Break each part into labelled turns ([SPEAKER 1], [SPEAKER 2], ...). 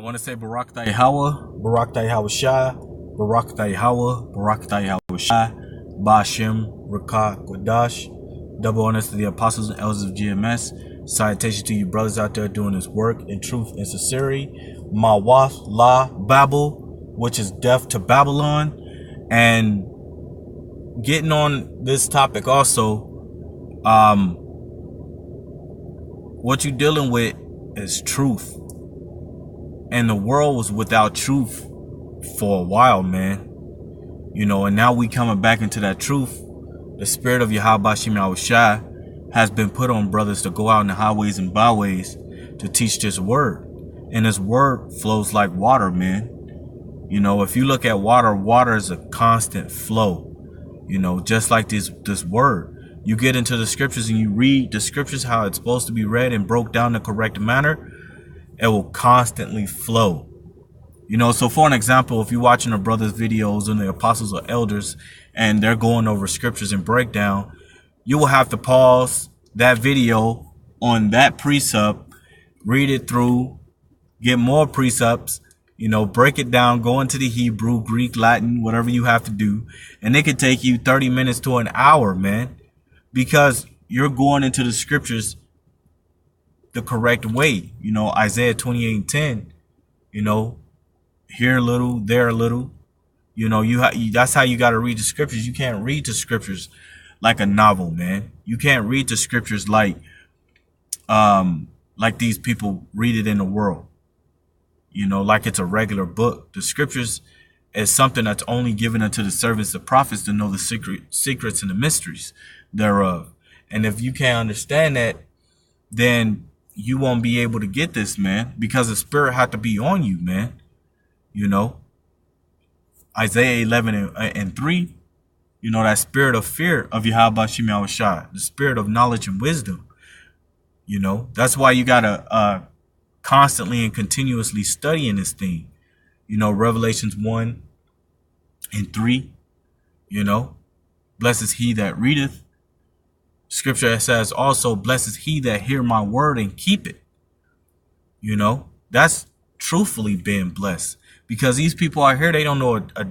[SPEAKER 1] want to say Barak Taihawa, Barak Taihawa Shai, Barak Taihawa, Barak Taihawa Shai, Bashem, Rakah, Quadash. Double honors to the apostles and elders of GMS. Citation to you brothers out there doing this work in truth and sincerity. Mawath La Babel, which is death to Babylon. And getting on this topic also, what you're dealing with is truth. And the world was without truth for a while, man. You know, and now we coming back into that truth. The spirit of Yahweh Shem Yahushua has been put on brothers to go out in the highways and byways to teach this word. And this word flows like water, man. You know, if you look at water, water is a constant flow. You know, just like this word. You get into the scriptures and you read the scriptures how it's supposed to be read and broke down the correct manner. It will constantly flow. You know, so for an example, if you're watching a brother's videos and the apostles or elders and they're going over scriptures and breakdown, you will have to pause that video on that precept, read it through, get more precepts, you know, break it down, go into the Hebrew, Greek, Latin, whatever you have to do. And it could take you 30 minutes to an hour, man, because you're going into the scriptures the correct way. You know, Isaiah 28:10, you know, here a little, there a little, you know, that's how you got to read the scriptures. You can't read the scriptures like a novel, man. You can't read the scriptures like these people read it in the world, you know, like it's a regular book. The scriptures is something that's only given unto the servants, the prophets, to know the secrets and the mysteries thereof. And if you can't understand that, then you won't be able to get this, man, because the spirit had to be on you, man. You know, Isaiah 11:3, you know, that spirit of fear of Yahweh Shem Yahushua, the spirit of knowledge and wisdom. You know, that's why you got to constantly and continuously study in this thing. You know, Revelations 1:3, you know, blessed is he that readeth. Scripture says also, blessed is he that hear my word and keep it. You know, that's truthfully being blessed, because these people out here, they don't know a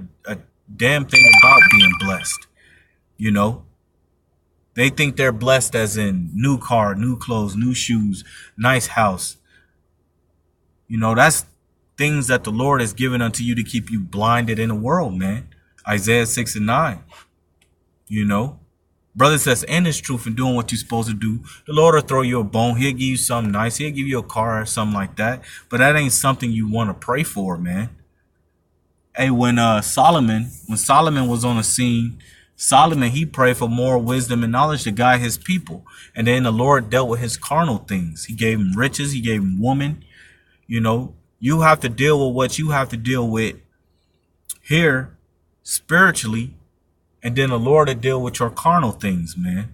[SPEAKER 1] damn thing about being blessed. You know, they think they're blessed as in new car, new clothes, new shoes, nice house. You know, that's things that the Lord has given unto you to keep you blinded in the world, man. Isaiah 6:9, you know. Brother says, in his truth and doing what you're supposed to do, the Lord will throw you a bone. He'll give you something nice. He'll give you a car or something like that. But that ain't something you want to pray for, man. Hey, when Solomon was on the scene, Solomon, he prayed for more wisdom and knowledge to guide his people. And then the Lord dealt with his carnal things. He gave him riches. He gave him woman. You know, you have to deal with what you have to deal with here spiritually. And then the Lord will deal with your carnal things, man.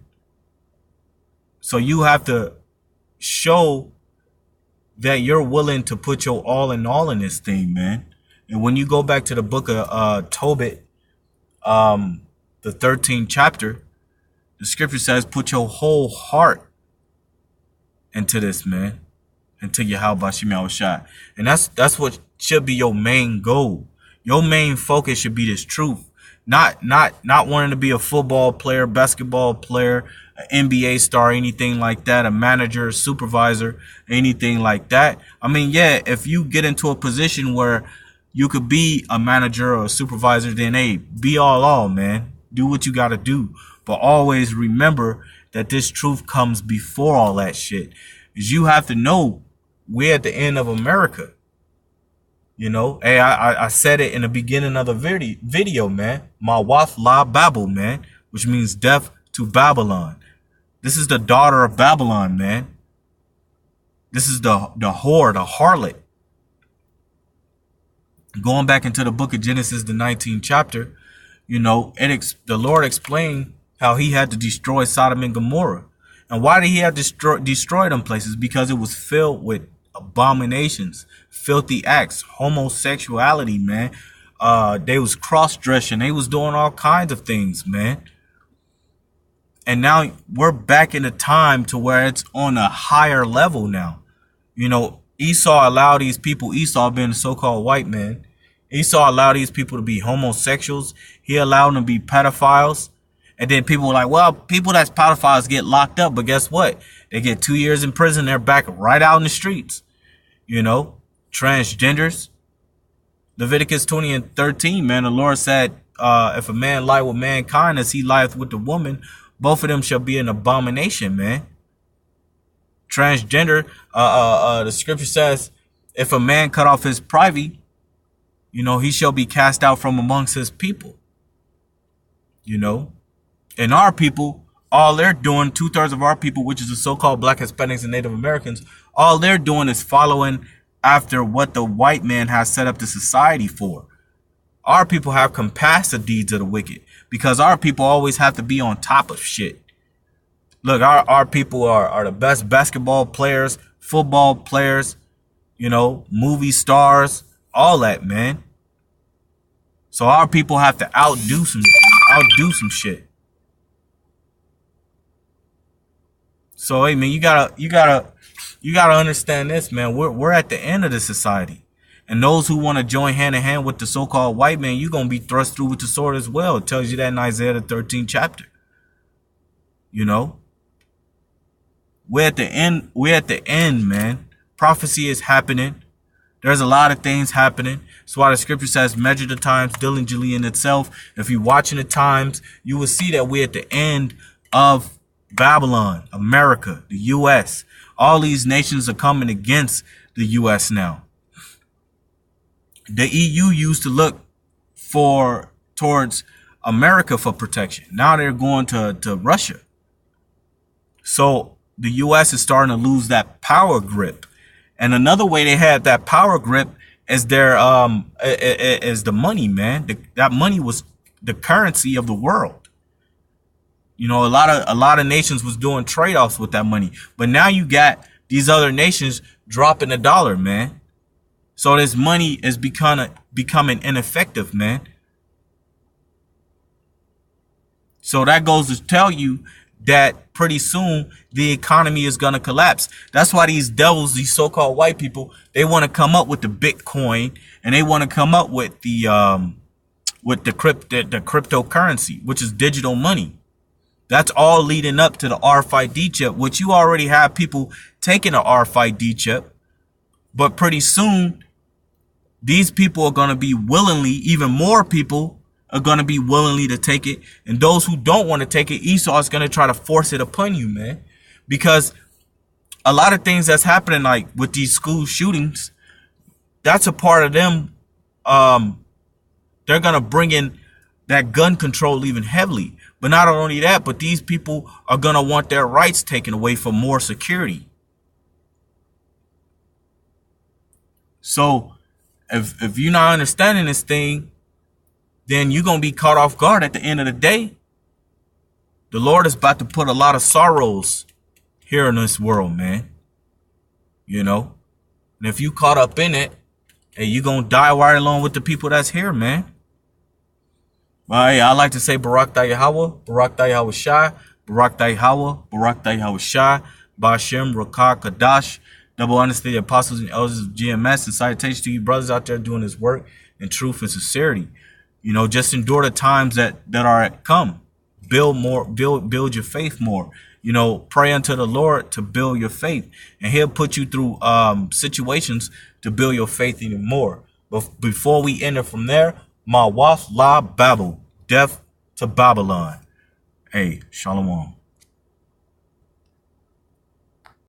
[SPEAKER 1] So you have to show that you're willing to put your all in this thing, man. And when you go back to the book of Tobit, the 13th chapter, the scripture says, put your whole heart into this, man, into Yahweh Shem Yahushua. And that's what should be your main goal. Your main focus should be this truth. Not wanting to be a football player, basketball player, an NBA star, anything like that, a manager, a supervisor, anything like that. I mean, yeah, if you get into a position where you could be a manager or a supervisor, then hey, be all, man. Do what you got to do. But always remember that this truth comes before all that shit. Is you have to know we're at the end of America. You know, hey, I said it in the beginning of the video, man. Mawath La Babel, man, which means death to Babylon. This is the daughter of Babylon, man. This is the whore, the harlot. Going back into the book of Genesis, the 19th chapter, you know, the Lord explained how he had to destroy Sodom and Gomorrah. And why did he have to destroy them places? Because it was filled with abominations, filthy acts, homosexuality, man. They was cross-dressing. They was doing all kinds of things, man. And now we're back in a time to where it's on a higher level now. You know, Esau allowed these people, Esau being the so-called white man, Esau allowed these people to be homosexuals. He allowed them to be pedophiles. And then people were like, well, people that's pedophiles get locked up. But guess what? They get 2 years in prison. They're back right out in the streets. You know, transgenders. Leviticus 20:13, man, the Lord said, if a man lie with mankind as he lieth with the woman, both of them shall be an abomination, man. Transgender, the scripture says, if a man cut off his privy, you know, he shall be cast out from amongst his people. You know, and our people, all they're doing, 2/3 of our people, which is the so-called Black, Hispanics, and Native Americans, all they're doing is following after what the white man has set up the society for. Our people have compassed the deeds of the wicked because our people always have to be on top of shit. Look, our people are the best basketball players, football players, you know, movie stars, all that, man. So our people have to outdo some shit. So hey, man, you gotta understand this, man. We're at the end of the society, and those who want to join hand in hand with the so-called white man, you're gonna be thrust through with the sword as well. It tells you that in Isaiah the 13th chapter. You know, we're at the end. We're at the end, man. Prophecy is happening. There's a lot of things happening. That's why the scripture says, measure the times diligently in itself. If you're watching the times, you will see that we're at the end of Babylon, America, the U.S. All these nations are coming against the U.S. now. The EU used to look towards America for protection. Now they're going to Russia. So the U.S. is starting to lose that power grip. And another way they have that power grip is their is the money, man. That money was the currency of the world. You know, a lot of nations was doing trade-offs with that money. But now you got these other nations dropping the dollar, man. So this money is becoming ineffective, man. So that goes to tell you that pretty soon the economy is going to collapse. That's why these devils, these so-called white people, they want to come up with the Bitcoin, and they want to come up with the cryptocurrency, which is digital money. That's all leading up to the RFID chip, which you already have people taking the RFID chip. But pretty soon, these people are going to be willingly, even more people are going to be willingly to take it. And those who don't want to take it, Esau is going to try to force it upon you, man. Because a lot of things that's happening, like with these school shootings, that's a part of them. They're going to bring in that gun control even heavily. But not only that, but these people are going to want their rights taken away for more security. So if you're not understanding this thing, then you're going to be caught off guard at the end of the day. The Lord is about to put a lot of sorrows here in this world, man. You know, and if you caught up in it, hey, you're going to die right along with the people that's here, man. I like to say Barak Da Yahweh, Barak Da Yahweh Shai, Barak Da Yahweh, Barak Da Yahweh Shai, Bashem, Rakah, Kadash, double understand the apostles and elders of GMS, and salutations to you brothers out there doing this work in truth and sincerity. You know, just endure the times that are at come. Build more, build your faith more. You know, pray unto the Lord to build your faith, and He'll put you through situations to build your faith even more. But before we enter from there, Mawaf La Babel, death to Babylon. Hey, Shalom.